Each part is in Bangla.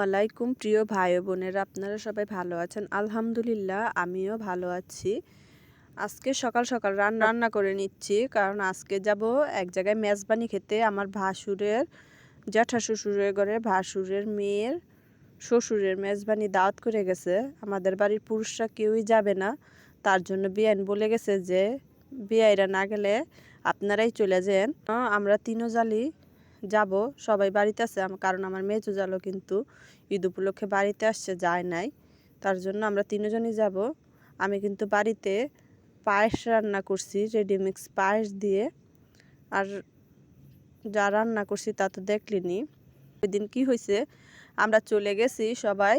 আলাইকুম প্রিয় ভাই ও বোনেরা, আপনারা সবাই ভালো আছেন? আলহামদুলিল্লাহ, আমিও ভালো আছি। আজকে সকাল সকাল রান্না করে নিচ্ছি, কারণ আজকে যাব এক জায়গায় মেজবানি খেতে। আমার ভাসুরের জ্যাঠা শ্বশুরের ঘরে ভাসুরের মেয়ের শ্বশুরের মেজবানি দাওয়াত করে গেছে। আমাদের বাড়ির পুরুষরা কেউই যাবে না, তার জন্য বিয়ান বলে গেছে যে বিয়াইরা না গেলে আপনারাই চলে যান। আমরা তিনও জালি যাব, সবাই বাড়িতে আছে, কারণ আমার মেজো জালও কিন্তু ঈদ উপলক্ষে বাড়িতে আসছে, যায় নাই। তার জন্য আমরা তিনজনই যাব। আমি কিন্তু বাড়িতে পায়েস রান্না করছি, রেডিমিক্স পায়েস দিয়ে। আর যা রান্না করছি তা তো দেখলিনি। ওই দিন কী হয়েছে, আমরা চলে গেছি সবাই,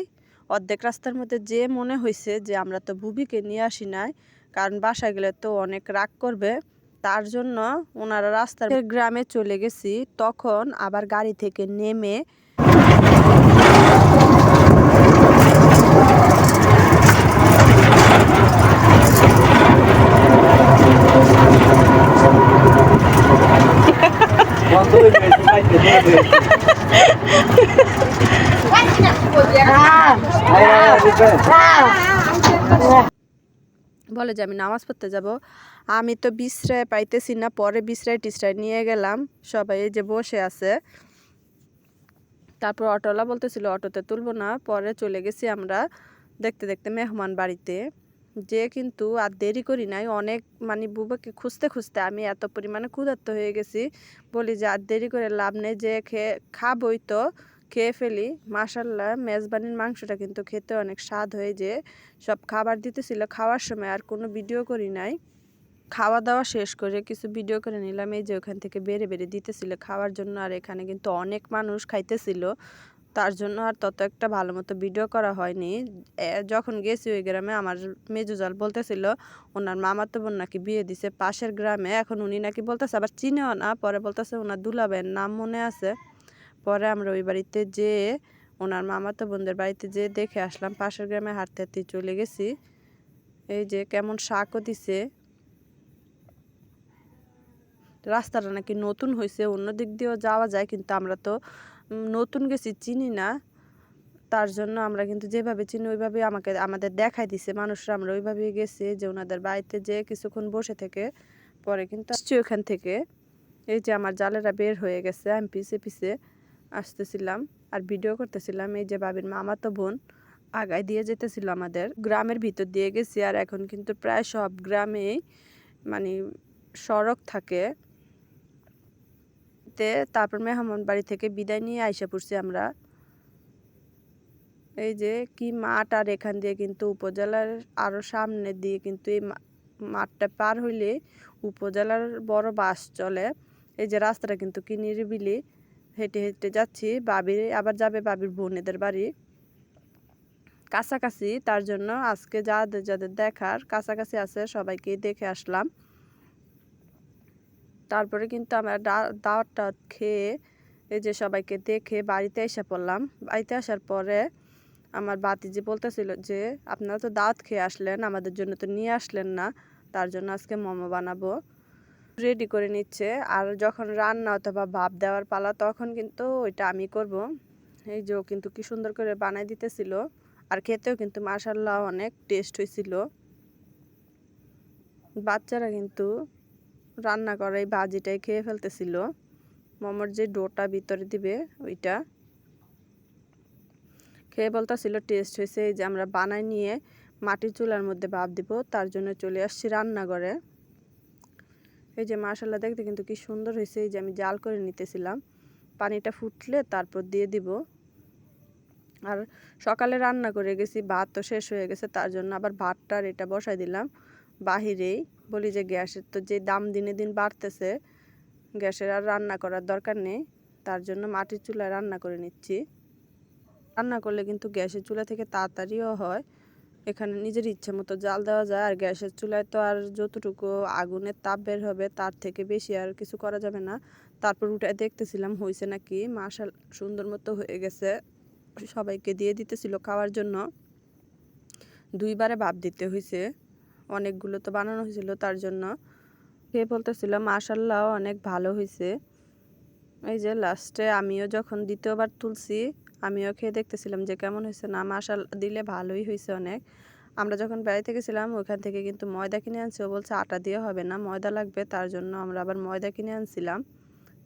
অর্ধেক রাস্তার মধ্যে যে মনে হয়েছে যে আমরা তো বুবিকে নিয়ে আসি নাই, কারণ বাসায় গেলে তো অনেক রাগ করবে। তার জন্য ওনারা রাস্তার গ্রামে চলে গেছি। তখন আবার গাড়ি থেকে নেমে বলে যে আমি নামাজ পড়তে যাব। আমি তো বিশ্রায় পাইতেছি না, পরে বিশ্রায় টিশ্রায় নিয়ে গেলাম। সবাই যে বসে আছে, তারপর অটোওয়ালা বলতেছিল অটোতে তুলব না। পরে চলে গেছি আমরা দেখতে দেখতে মেহমান বাড়িতে। যে কিন্তু আর দেরি করি নাই, অনেক মানে বুবাকে খুঁজতে খুঁজতে আমি এত পরিমাণে ক্ষুধার্ত হয়ে গেছি। বলি যে আর দেরি করে লাভ নেই, যে খাবই তো খেয়ে ফেলি। মাশাল্লাহ, মেজবানির মাংসটা কিন্তু খেতে অনেক স্বাদ হয়ে, যে সব খাবার দিতেছিল। খাওয়ার সময় আর কোনো ভিডিও করি নাই, খাওয়া দাওয়া শেষ করে কিছু ভিডিও করে নিলাম। এই যে ওখান থেকে বেড়ে বেড়ে দিতেছিল খাওয়ার জন্য, আর এখানে কিন্তু অনেক মানুষ খাইতেছিল, তার জন্য আর তত একটা ভালো মতো ভিডিও করা হয়নি। যখন গেছি ওই গ্রামে, আমার মেজুজাল বলতেছিল ওনার মামাতো বোন নাকি বিয়ে দিছে পাশের গ্রামে। এখন উনি নাকি বলতেছে আবার চিনেও না, পরে বলতেছে ওনার দুলাভাইয়ের নাম মনে আছে। পরে আমরা ওই বাড়িতে যেয়ে ওনার মামাতো বোনদের বাড়িতে যেয়ে দেখে আসলাম। পাশের গ্রামে হাঁটতে হাঁটতে চলে গেছি। এই যে কেমন শাকও দিছে, রাস্তাটা নাকি নতুন হয়েছে, অন্য দিক দিয়েও যাওয়া যায়, কিন্তু আমরা তো নতুন গেছি, চিনি না। তার জন্য আমরা কিন্তু যেভাবে চিনি ওইভাবে আমাদের দেখাই দিছে মানুষরা, আমরা ওইভাবেই গেছি। যে ওনাদের বাড়িতে যে কিছুক্ষণ বসে থেকে পরে কিন্তু আসছি ওখান থেকে। এই যে আমার জালেরা বের হয়ে গেছে, আমি পিছে পিছে আসতেছিলাম আর ভিডিও করতেছিলাম। এই যে বাবির মামাতো বোন আগায় দিয়ে যেতেছিল, আমাদের গ্রামের ভিতর দিয়ে গেছি। আর এখন কিন্তু প্রায় সব গ্রামেই মানে সড়ক থাকে। তারপর মেহমান বাড়ি থেকে বিদায় নিয়ে আইসা পড়ছি আমরা। এই যে কি মাঠ, আর এখান দিয়ে কিন্তু উপজেলার আরো সামনে দিয়ে কিন্তু এই মাঠটা পার হইলে উপজেলার বড় বাস চলে। এই যে রাস্তাটা কিন্তু কি নিরিবিলি, হেঁটে হেঁটে যাচ্ছি। আবার যাবে বাবির বোনেদের বাড়ি, কাছাকাছি। তার জন্য আজকে যাদের যাদের দেখার কাছাকাছি আছে সবাইকে দেখে আসলাম। তারপরে কিন্তু আমরা দাওয়াত খেয়ে এই যে সবাইকে দেখে বাড়িতে এসে পড়লাম। বাড়িতে আসার পরে আমার বাতিজি বলতেছিল যে আপনারা তো দাওয়াত খেয়ে আসলেন, আমাদের জন্য তো নিয়ে আসলেন না, তার জন্য আজকে মোমো বানাবো। রেডি করে নিচ্ছে। আর যখন রান্না অথবা ভাপ দেওয়ার পালা, তখন কিন্তু ওইটা আমি করব। এই যে ও কিন্তু কি সুন্দর করে বানাই দিতেছিল, আর খেতেও কিন্তু মাশাআল্লাহ অনেক টেস্ট হয়েছিল। বাচ্চারা কিন্তু রান্না করে এই ভাজিটাই খেয়ে ফেলতেছিল। মোমোর যে ডোটা ভিতরে দিবে ওইটা খেয়ে বলতেছিল টেস্ট হয়েছে। এই যে আমরা বানাই নিয়ে মাটির চুলার মধ্যে ভাপ দিব, তার জন্য চলে আসছি রান্নাঘরে। এই যে মাশাআল্লাহ, দেখতে কিন্তু কি সুন্দর হয়েছে। এই যে আমি জাল করে নিতেছিলাম, পানিটা ফুটলে তারপর দিয়ে দিব। আর সকালে রান্না করে গেছি, ভাত তো শেষ হয়ে গেছে, তার জন্য আবার ভাতটার এটা বসাই দিলাম বাহিরেই। বলি যে গ্যাসের তো যে দাম দিনে দিন বাড়তেছে, গ্যাসের আর রান্না করার দরকার নেই, তার জন্য মাটির চুলায় রান্না করে নিচ্ছি। রান্না করলে কিন্তু গ্যাসের চুলা থেকে তাড়াতাড়িও হয়, এখানে নিজের ইচ্ছে মতো জাল দেওয়া যায়। আর গ্যাসের চুলায় তো আর যতটুকু আগুনের তাপ বের হবে তার থেকে বেশি আর কিছু করা যাবে না। তারপর উঠে দেখতেছিলাম হয়েছে নাকি, মাশাআল্লাহ সুন্দর মতো হয়ে গেছে। সবাইকে দিয়ে দিতেছিল খাওয়ার জন্য, দুইবারে ভাপ দিতে হয়েছে, অনেকগুলো তো বানানো হয়েছিল, তার জন্য খেয়ে বলতেছিল মাশাআল্লাহ অনেক ভালো হয়েছে। এই যে লাস্টে আমিও যখন দ্বিতীয়বার তুলছি, আমিও খেয়ে দেখতেছিলাম যে কেমন হয়েছে। না মাশাআল্লাহ দিলে ভালোই হয়েছে অনেক। আমরা যখন বেড়াইতে গেছিলাম ওইখান থেকে কিন্তু ময়দা কিনে আনছি। ও বলছে আটা দিয়ে হবে না, ময়দা লাগবে। তার জন্য আমরা আবার ময়দা কিনে আনছিলাম।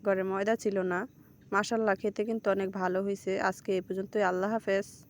ঘরে ময়দা ছিল না। মাশাআল্লাহ খেতে কিন্তু অনেক ভালো হয়েছে। আজকে এই পর্যন্তই। আল্লাহ হাফেজ।